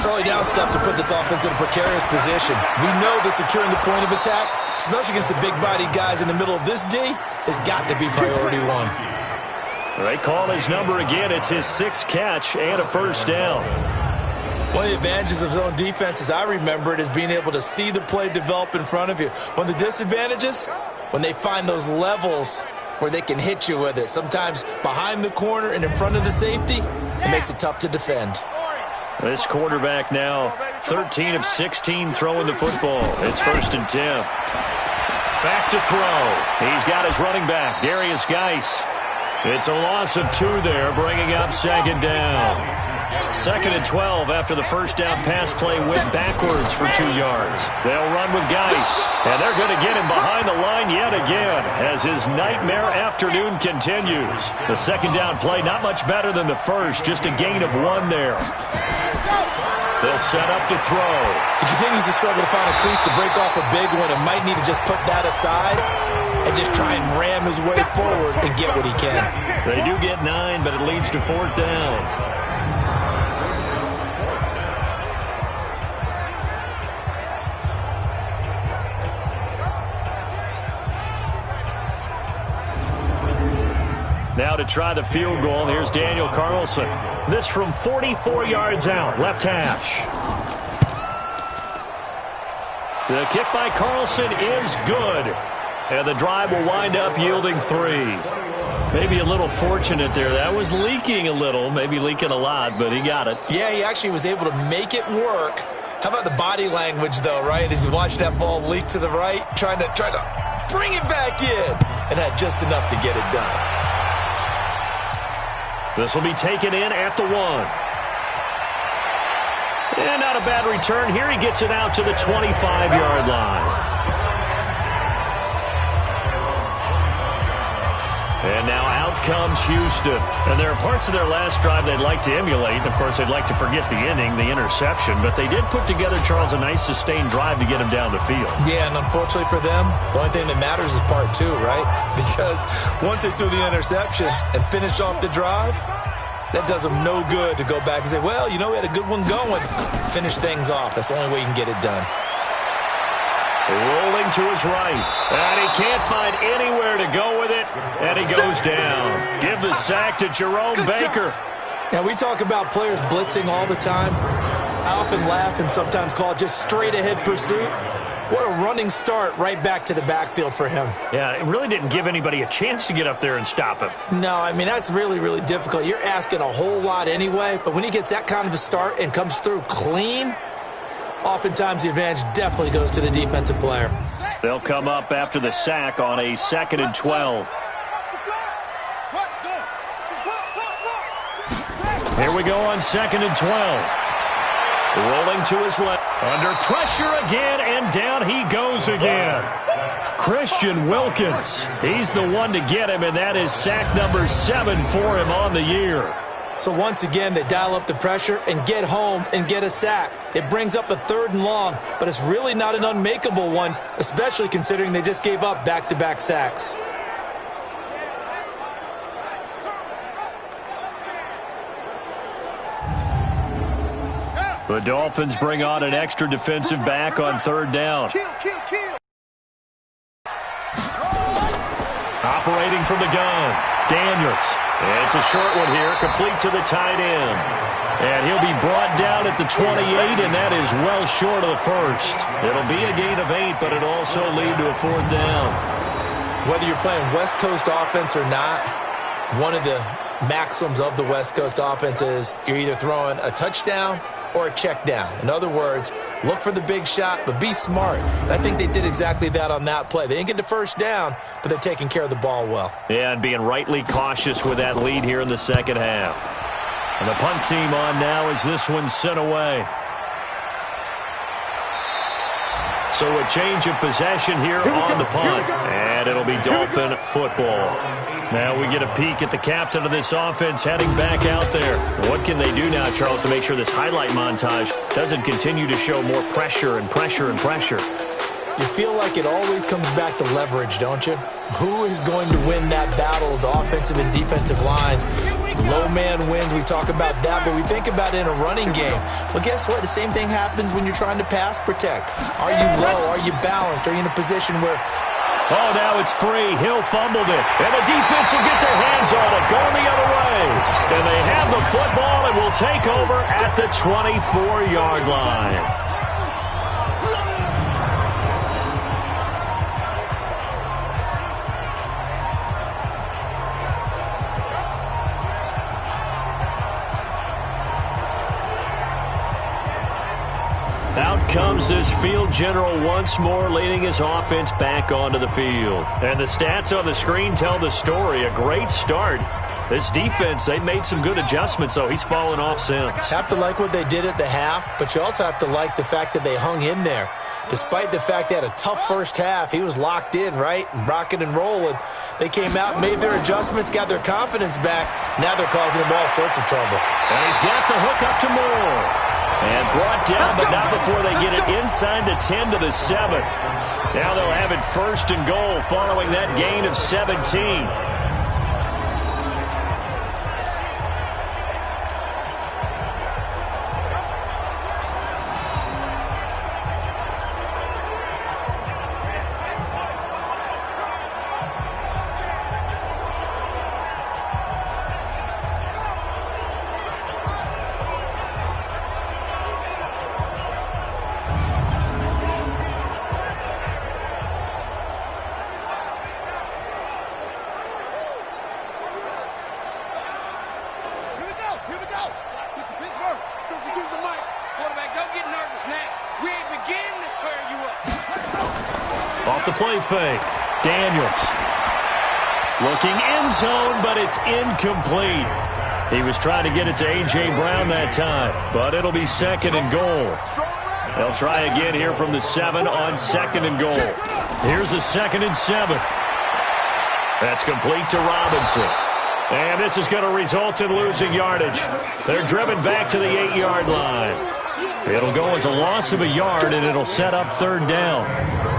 Early down stuff to put this offense in a precarious position. We know that securing the point of attack, especially against the big-bodied guys in the middle of this D, has got to be priority 1. They call his number again. It's his 6th catch and a first down. One of the advantages of zone defense, as I remember it, is being able to see the play develop in front of you. One of the disadvantages, when they find those levels where they can hit you with it, sometimes behind the corner and in front of the safety, it makes it tough to defend. This quarterback now 13 of 16 throwing the football. It's 1st and 10. Back to throw. He's got his running back, Darius Geis. It's a loss of 2 there, bringing up second down. 2nd and 12 after the first down pass play went backwards for 2 yards. They'll run with Geis, and they're going to get him behind the line yet again as his nightmare afternoon continues. The second down play not much better than the first, just a gain of 1 there. They'll set up to throw. He continues to struggle to find a crease to break off a big one and might need to just put that aside and just try and ram his way forward and get what he can. They do get 9, but it leads to 4th down. Now to try the field goal, here's Daniel Carlson. This from 44 yards out, left hash. The kick by Carlson is good. And the drive will wind up yielding 3. Maybe a little fortunate there. That was leaking a little, maybe leaking a lot, but he got it. Yeah, he actually was able to make it work. How about the body language, though, right? As you watch that ball leak to the right, trying to bring it back in, and had just enough to get it done. This will be taken in at the 1. And not a bad return here. He gets it out to the 25-yard line. And now out comes Houston. And there are parts of their last drive they'd like to emulate. And, of course, they'd like to forget the inning, the interception. But they did put together, Charles, a nice sustained drive to get him down the field. Yeah, and unfortunately for them, the only thing that matters is part 2, right? Because once they threw the interception and finished off the drive, that does them no good to go back and say, well, you know, we had a good one going. Finish things off. That's the only way you can get it done. Rolling to his right. And he can't find anywhere to go with it. And he goes down. Give the sack to Jerome Baker. Now, we talk about players blitzing all the time. I often laugh and sometimes call it just straight-ahead pursuit. What a running start right back to the backfield for him. Yeah, it really didn't give anybody a chance to get up there and stop him. No, I mean, that's really, really difficult. You're asking a whole lot anyway, but when he gets that kind of a start and comes through clean, oftentimes the advantage definitely goes to the defensive player. They'll come up after the sack on a 2nd and 12. Here we go on 2nd and 12. Rolling to his left. Under pressure again, and down he goes again. Christian Wilkins. He's the one to get him, and that is sack number 7 for him on the year. So once again, they dial up the pressure and get home and get a sack. It brings up a 3rd and long, but it's really not an unmakeable one, especially considering they just gave up back-to-back sacks. The Dolphins bring on an extra defensive back on 3rd down. Operating from the gun, Daniels. It's a short one here, complete to the tight end. And he'll be brought down at the 28, and that is well short of the first. It'll be a gain of 8, but it'll also lead to a 4th down. Whether you're playing West Coast offense or not, one of the maxims of the West Coast offense is you're either throwing a touchdown or a check down. In other words, look for the big shot, but be smart. And I think they did exactly that on that play. They didn't get the first down, but they're taking care of the ball well. Yeah, and being rightly cautious with that lead here in the second half. And the punt team on now as this one's sent away. So a change of possession here on the punt. And it'll be Dolphin football. Now we get a peek at the captain of this offense heading back out there. What can they do now, Charles, to make sure this highlight montage doesn't continue to show more pressure and pressure and pressure? You feel like it always comes back to leverage, don't you? Who is going to win that battle of the offensive and defensive lines? Low man wins. We talk about that, but we think about it in a running game. Well, guess what? The same thing happens when you're trying to pass protect. Are you low? Are you balanced? Are you in a position where... Oh, now it's free. Hill fumbled it. And the defense will get their hands on it. Going the other way. And they have the football and will take over at the 24-yard line. Out comes this field general once more, leading his offense back onto the field. And the stats on the screen tell the story. A great start. This defense, they've made some good adjustments, so he's fallen off since. Have to like what they did at the half, but you also have to like the fact that they hung in there. Despite the fact they had a tough first half, he was locked in, right? And rocking and rolling. They came out, made their adjustments, got their confidence back. Now they're causing him all sorts of trouble. And he's got the hook up to Moore. And brought down, but not before they get it inside the 10 to the 7. Now they'll have it first and goal following that gain of 17. Off the play fake. Daniels. Looking end zone, but it's incomplete. He was trying to get it to A.J. Brown that time, but it'll be second and goal. They'll try again here from the 7 on second and goal. Here's a 2nd and 7. That's complete to Robinson. And this is going to result in losing yardage. They're driven back to the 8-yard line. It'll go as a loss of a yard, and it'll set up 3rd down.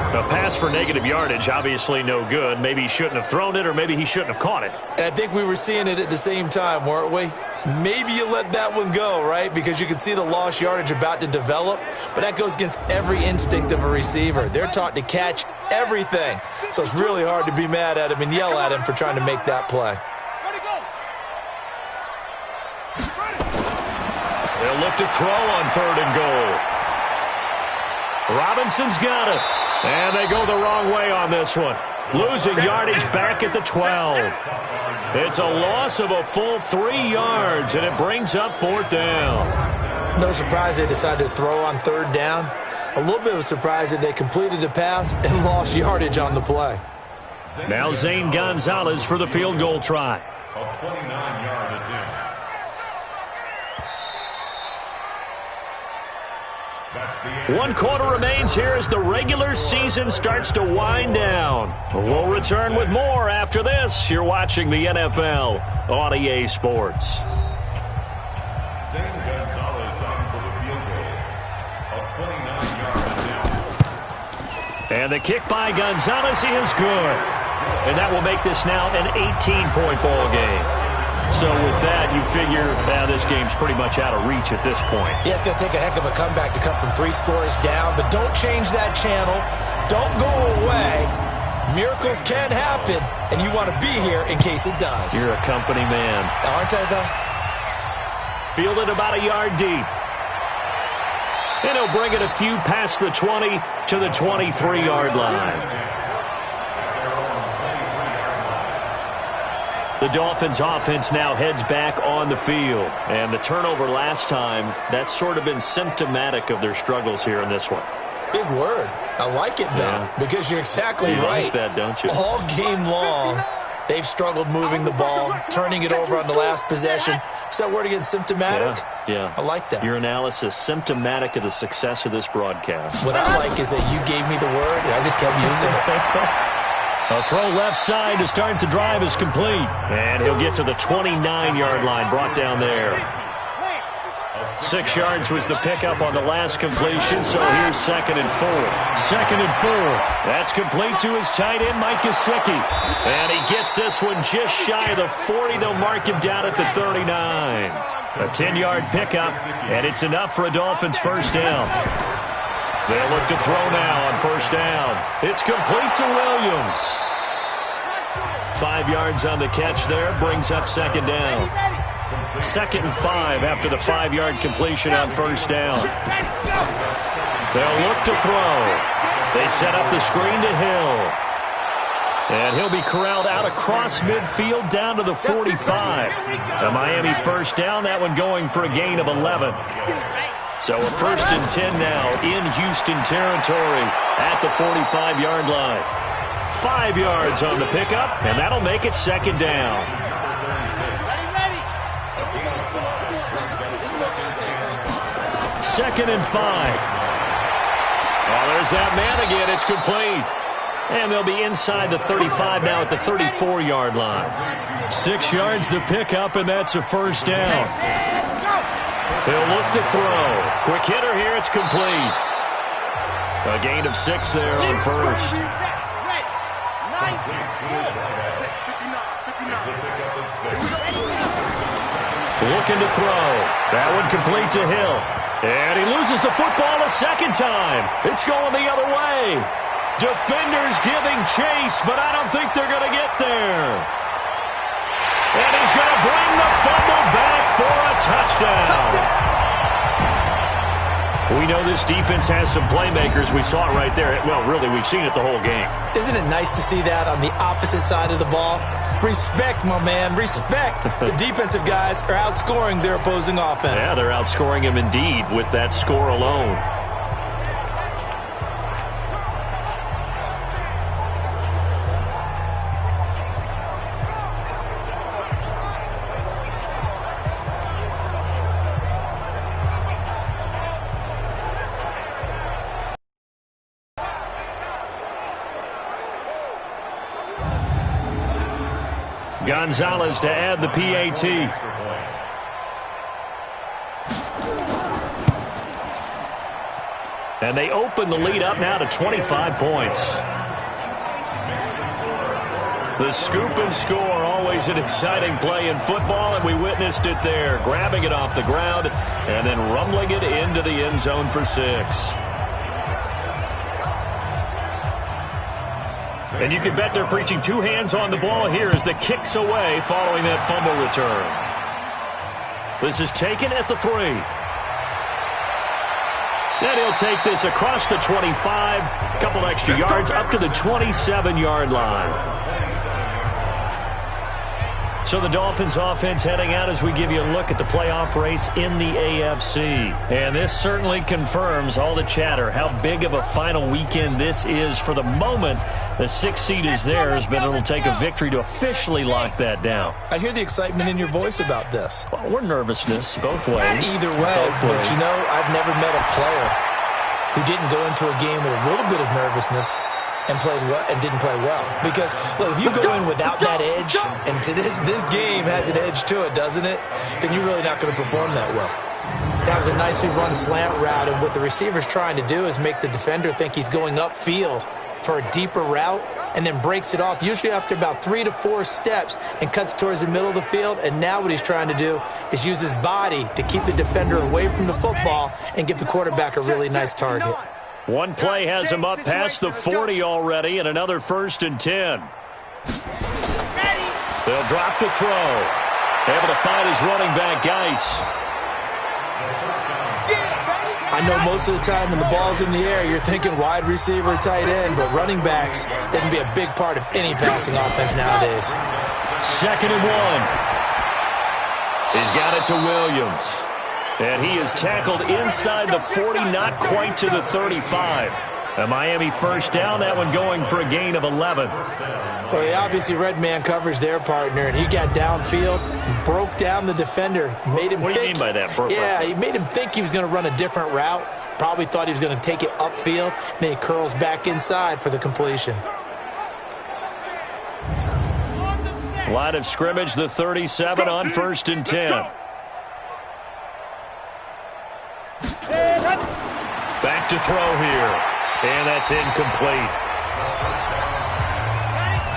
A pass for negative yardage, obviously no good. Maybe he shouldn't have thrown it, or maybe he shouldn't have caught it. I think we were seeing it at the same time, weren't we? Maybe you let that one go, right? Because you can see the lost yardage about to develop. But that goes against every instinct of a receiver. They're taught to catch everything. So it's really hard to be mad at him and yell at him for trying to make that play. They'll look to throw on 3rd and goal. Robinson's got it. And they go the wrong way on this one. Losing yardage back at the 12. It's a loss of a full 3 yards, and it brings up 4th down. No surprise they decided to throw on 3rd down. A little bit of a surprise that they completed the pass and lost yardage on the play. Now Zane Gonzalez for the field goal try. A 29-yard attempt. 1 quarter remains here as the regular season starts to wind down. We'll return with more after this. You're watching the NFL on EA Sports. Zane Gonzalez on for the field goal. A 29-yard attempt. And the kick by Gonzalez is good. And that will make this now an 18-point ball game. So with that, you figure this game's pretty much out of reach at this point. Yeah, it's going to take a heck of a comeback to come from 3 scores down, but don't change that channel. Don't go away. Miracles can happen, and you want to be here in case it does. You're a company man. Aren't I, though? Fielded about a yard deep. And he'll bring it a few past the 20 to the 23-yard line. The Dolphins offense now heads back on the field. And the turnover last time, that's sort of been symptomatic of their struggles here in this one. Big word. I like it, though, because you're exactly right. You like that, don't you? All game long, They've struggled moving the ball, turning it over on the last possession. Is that word again, symptomatic? Yeah. I like that. Your analysis, symptomatic of the success of this broadcast. What I like is that you gave me the word, and I just kept using it. A throw left side to start the drive is complete. And he'll get to the 29-yard line, brought down there. 6 yards was the pickup on the last completion, so here's 2nd and 4. 2nd and 4. That's complete to his tight end, Mike Gesicki. And he gets this one just shy of the 40. They'll mark him down at the 39. A 10-yard pickup, and it's enough for a Dolphins first down. They'll look to throw now on first down. It's complete to Williams. 5 yards on the catch there, brings up 2nd down. 2nd and 5 after the 5-yard completion on first down. They'll look to throw. They set up the screen to Hill. And he'll be corralled out across midfield down to the 45. A Miami first down, that one going for a gain of 11. So a 1st and 10 now in Houston territory at the 45-yard line. 5 yards on the pickup, and that'll make it 2nd down. 2nd and 5. Oh, there's that man again. It's complete. And they'll be inside the 35 now at the 34-yard line. 6 yards the pickup, and that's a first down. He'll look to throw. Quick hitter here. It's complete. A gain of 6 there on first. Looking to throw. That one complete to Hill. And he loses the football a second time. It's going the other way. Defenders giving chase, but I don't think they're going to get there. And he's going to bring the fumble back for a touchdown. We know this defense has some playmakers. We saw it right there. Well, really, we've seen it the whole game. Isn't it nice to see that on the opposite side of the ball? Respect, my man, respect. The defensive guys are outscoring their opposing offense. Yeah, they're outscoring him indeed with that score alone. Gonzalez to add the PAT. And they open the lead up now to 25 points. The scoop and score, always an exciting play in football, and we witnessed it there. Grabbing it off the ground and then rumbling it into the end zone for 6. And you can bet they're preaching 2 hands on the ball here as the kick's away following that fumble return. This is taken at the 3. And he'll take this across the 25, a couple extra yards up to the 27-yard line. So the Dolphins offense heading out as we give you a look at the playoff race in the AFC. And this certainly confirms all the chatter, how big of a final weekend this is. For the moment, the 6th seed is theirs, but it'll take a victory to officially lock that down. I hear the excitement in your voice about this. Well, or nervousness, both ways. Either way, but you know, I've never met a player who didn't go into a game with a little bit of nervousness and played well and didn't play well. Because look, if you go in without that edge, and to this game has an edge to it, doesn't it? Then you're really not going to perform that well. That was a nicely run slant route, and what the receiver's trying to do is make the defender think he's going upfield for a deeper route, and then breaks it off, usually after about 3 to 4 steps, and cuts towards the middle of the field. And now what he's trying to do is use his body to keep the defender away from the football and give the quarterback a really nice target. One play has him up past the 40 already, and another 1st and 10. They'll drop the throw. Able to find his running back, Geis. I know most of the time when the ball's in the air, you're thinking wide receiver, tight end, but running backs, they can be a big part of any passing offense nowadays. 2nd and 1. He's got it to Williams. And he is tackled inside the 40, not quite to the 35. A Miami first down, that one going for a gain of 11. Well, they obviously red man coverage their partner, and he got downfield, broke down the defender, made him What do you mean by that? Yeah, he made him think he was going to run a different route. Probably thought he was going to take it upfield. Then he curls back inside for the completion. Line of scrimmage, the 37 on 1st and 10. Back to throw here. And that's incomplete.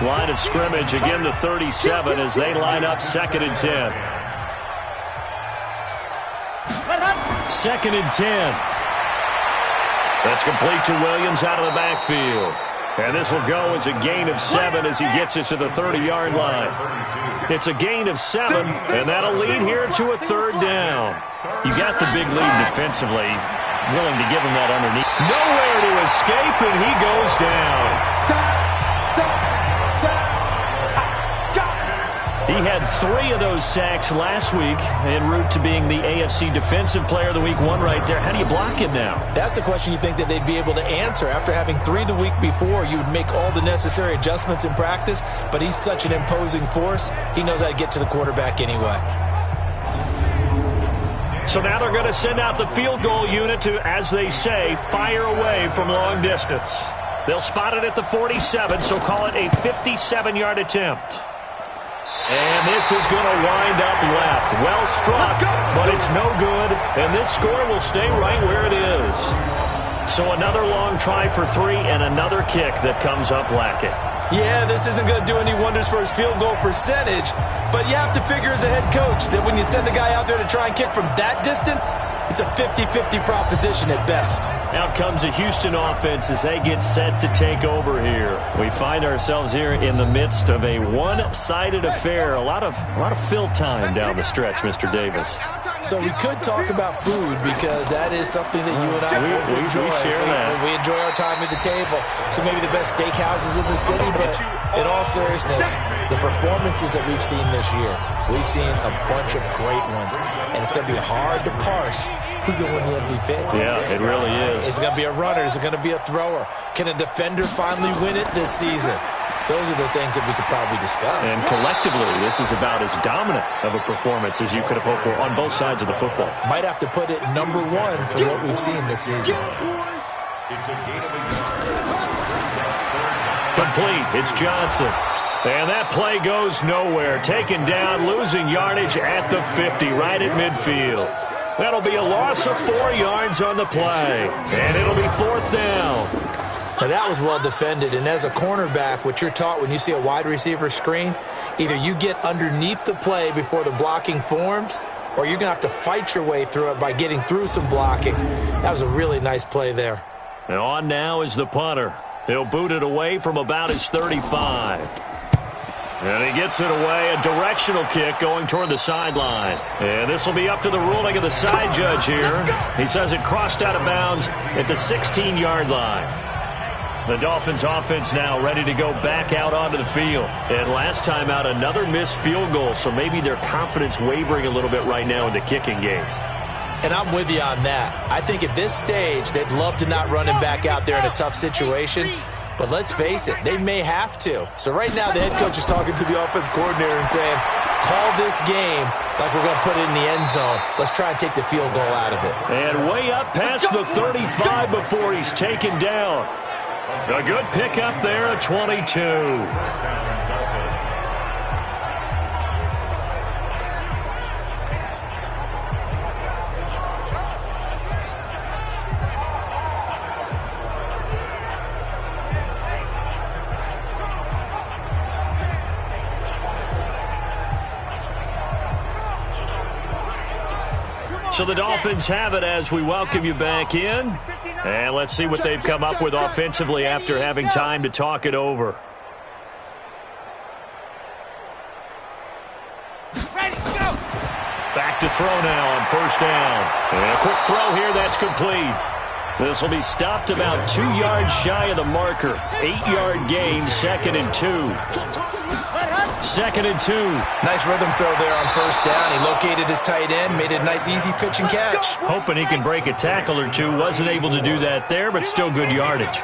Line of scrimmage, again the 37 as they line up 2nd and 10. 2nd and 10. That's complete to Williams out of the backfield. And this will go as a gain of 7 as he gets it to the 30-yard line. It's a gain of 7, and that'll lead here to a 3rd down. You got the big lead defensively. Willing to give him that underneath. Nowhere to escape, and he goes down. He had 3 of those sacks last week en route to being the AFC Defensive Player of the Week. 1 right there. How do you block him now? That's the question you think that they'd be able to answer. After having 3 the week before, you would make all the necessary adjustments in practice, but he's such an imposing force, he knows how to get to the quarterback anyway. So now they're going to send out the field goal unit to, as they say, fire away from long distance. They'll spot it at the 47, so call it a 57-yard attempt. And this is going to wind up left. Well struck, but it's no good, and this score will stay right where it is. So another long try for 3 and another kick that comes up lacking. Yeah, this isn't going to do any wonders for his field goal percentage, but you have to figure as a head coach that when you send a guy out there to try and kick from that distance, it's a 50-50 proposition at best. Out comes a Houston offense as they get set to take over here. We find ourselves here in the midst of a one-sided affair. A lot of fill time down the stretch, Mr. Davis. So we could talk about food because that is something that you and I enjoy. We share that. We enjoy our time at the table. So maybe the best steakhouses in the city, but in all seriousness, the performances that we've seen this year, we've seen a bunch of great ones, and it's going to be hard to parse who's going to win the MVP. Yeah, it really is. Is it going to be a runner? Is it going to be a thrower? Can a defender finally win it this season? Those are the things that we could probably discuss. And collectively, this is about as dominant of a performance as you could have hoped for on both sides of the football. Might have to put it #1 for what we've seen this season. Complete. It's Johnson. And that play goes nowhere. Taken down, losing yardage at the 50, right at midfield. That'll be a loss of 4 yards on the play. And it'll be 4th down. Now, that was well defended, and as a cornerback, what you're taught when you see a wide receiver screen, either you get underneath the play before the blocking forms, or you're going to have to fight your way through it by getting through some blocking. That was a really nice play there. And on now is the punter. He'll boot it away from about his 35. And he gets it away, a directional kick going toward the sideline. And this will be up to the ruling of the side judge here. He says it crossed out of bounds at the 16-yard line. The Dolphins offense now ready to go back out onto the field. And last time out, another missed field goal, so maybe their confidence wavering a little bit right now in the kicking game. And I'm with you on that. I think at this stage, they'd love to not run him back out there in a tough situation. But let's face it, they may have to. So right now, the head coach is talking to the offense coordinator and saying, call this game like we're going to put it in the end zone. Let's try and take the field goal out of it. And way up past the 35 before he's taken down. A good pickup there at 22. So the Dolphins have it as we welcome you back in. And let's see what they've come up with offensively after having time to talk it over. Back to throw now on 1st down. And a quick throw here, that's complete. This will be stopped about 2 yards shy of the marker. 8-yard gain, 2nd and 2. 2nd and 2. Nice rhythm throw there on first down. He located his tight end, made it a nice easy pitch and catch. Hoping he can break a tackle or two. Wasn't able to do that there, but still good yardage.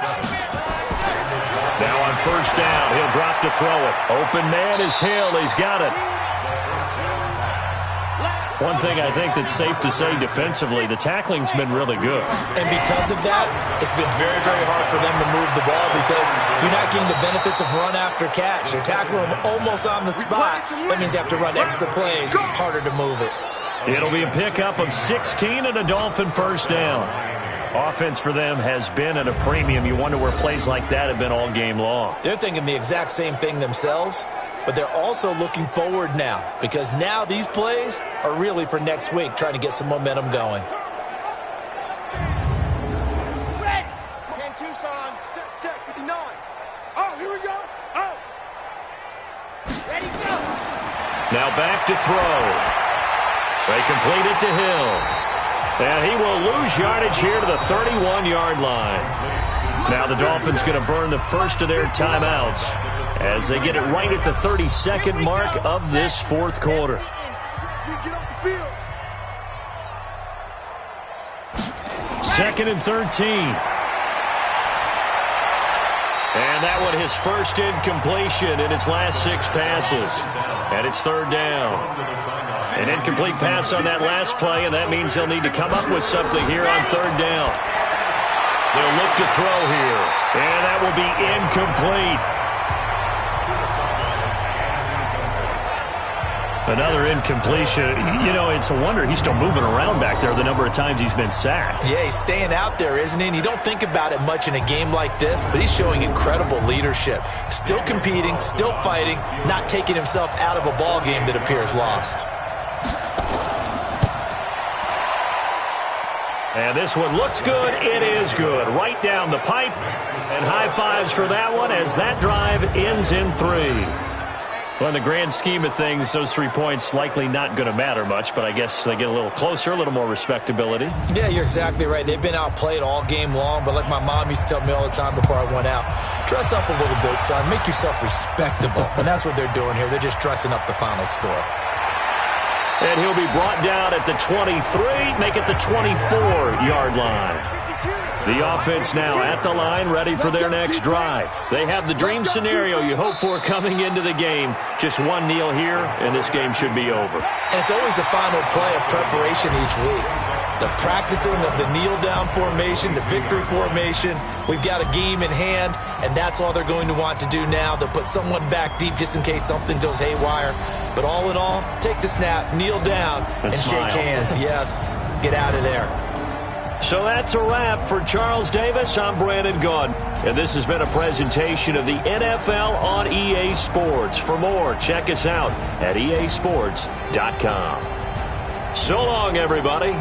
Now on first down, he'll drop to throw it. Open man is Hill. He's got it. One thing I think that's safe to say defensively, the tackling's been really good. And because of that, it's been very, very hard for them to move the ball because you're not getting the benefits of run after catch. You're tackling them almost on the spot. That means you have to run extra plays, harder to move it. It'll be a pickup of 16 and a Dolphin first down. Offense for them has been at a premium. You wonder where plays like that have been all game long. They're thinking the exact same thing themselves, but they're also looking forward now because now these plays are really for next week, trying to get some momentum going. Red! 10 Tucson. Check 59. Oh, here we go. Oh. Ready, go. Now back to throw. They complete it to Hill. And he will lose yardage here to the 31-yard line. Now the Dolphins going to burn the first of their timeouts as they get it right at the 32nd mark of this fourth quarter. Get off the field. 2nd and 13. And that one his first incompletion in its last 6 passes. And it's third down. An incomplete pass on that last play, and that means they'll need to come up with something here on third down. They'll look to throw here, and that will be incomplete. Another incompletion. You know, it's a wonder he's still moving around back there the number of times he's been sacked. Yeah, he's staying out there, isn't he? And you don't think about it much in a game like this, but he's showing incredible leadership. Still competing, still fighting, not taking himself out of a ball game that appears lost. And this one looks good. It is good. Right down the pipe. And high fives for that one as that drive ends in 3. Well, in the grand scheme of things, those 3 points likely not going to matter much, but I guess they get a little closer, a little more respectability. Yeah, you're exactly right. They've been outplayed all game long, but like my mom used to tell me all the time before I went out, dress up a little bit, son. Make yourself respectable. And that's what they're doing here. They're just dressing up the final score. And he'll be brought down at the 23, make it the 24-yard line. The offense now at the line, ready for their next drive. They have the dream scenario you hope for coming into the game. Just one kneel here, and this game should be over. And it's always the final play of preparation each week. The practicing of the kneel-down formation, the victory formation. We've got a game in hand, and that's all they're going to want to do now. They'll put someone back deep just in case something goes haywire. But all in all, take the snap, kneel down, and shake hands. Yes, get out of there. So that's a wrap for Charles Davis. I'm Brandon Gaudin, and this has been a presentation of the NFL on EA Sports. For more, check us out at easports.com. So long, everybody.